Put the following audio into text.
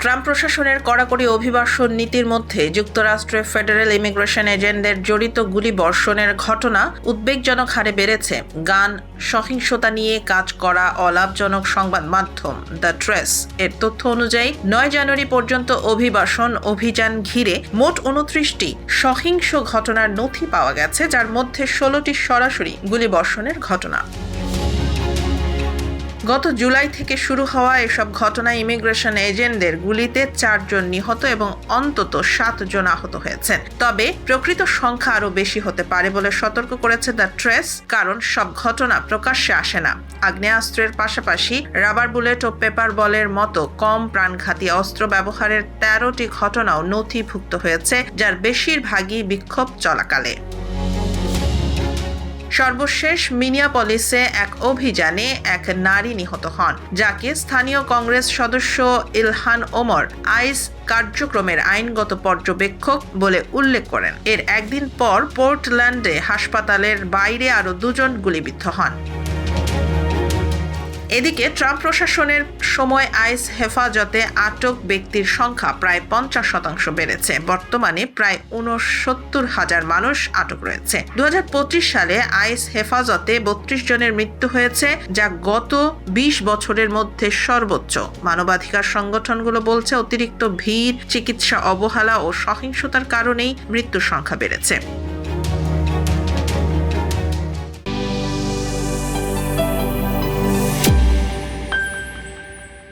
Trump প্রশাসনের কড়াকড়ি অভিবাসন নীতির মধ্যে যুক্তরাষ্ট্রের ফেডারেল ইমিগ্রেশন এজেন্টদের জড়িত গুলিবর্ষণের ঘটনা উদ্বেগজনক হারে বেড়েছে। গান সহিংসতা নিয়ে কাজ করা অলাভজনক সংবাদ মাধ্যম দ্য ট্রেস এর তথ্য অনুযায়ী 9 জানুয়ারি পর্যন্ত অভিবাসন অভিযান ঘিরে মোট 29টি সহিংস ঘটনার নথি পাওয়া গেছে, যার মধ্যে 16টি সরাসরি গুলিবর্ষণের ঘটনা। গত জুলাই থেকে শুরু হওয়া এসব ঘটনায় ইমিগ্রেশন এজেন্টদের গুলিতে 4 জন নিহত এবং অন্তত 7 জন আহত হয়েছেন। তবে প্রকৃত সংখ্যা আরও বেশি হতে পারে বলে সতর্ক করেছে দ্য ট্রেস, কারণ সব ঘটনা প্রকাশ্যে আসে না। আগ্নেয়াস্ত্রের পাশাপাশি রাবার বুলেট ও পেপার বলের মতো কম প্রাণঘাতী অস্ত্র ব্যবহারের 13টি ঘটনাও নথিভুক্ত হয়েছে, যার বেশিরভাগই বিক্ষোভ চলাকালে। সর্বশেষ মিনিয়াপলিসে এক অভিযানে এক নারী নিহত হন, যাকে স্থানীয় কংগ্রেস সদস্য ইলহান ওমর আইস কার্যক্রমের আইনগত পর্যবেক্ষক বলে উল্লেখ করেন। এর একদিন পর পোর্টল্যান্ডে হাসপাতালের বাইরে আরও 2 জন গুলিবিদ্ধ হন। এদিকে ট্রাম্প প্রশাসনের সময় আইস হেফাজতে আটক ব্যক্তির সংখ্যা প্রায় 50% বেড়েছে। বর্তমানে প্রায় 69,000 মানুষ আটক রয়েছে। 2025 সালে আইস হেফাজতে 32 জনের মৃত্যু হয়েছে, যা গত 20 বছরের মধ্যে সর্বোচ্চ। মানবাধিকার সংগঠনগুলো বলছে অতিরিক্ত ভিড়, চিকিৎসা অবহেলা ও সহিংসতার কারণেই মৃত্যুর সংখ্যা বেড়েছে।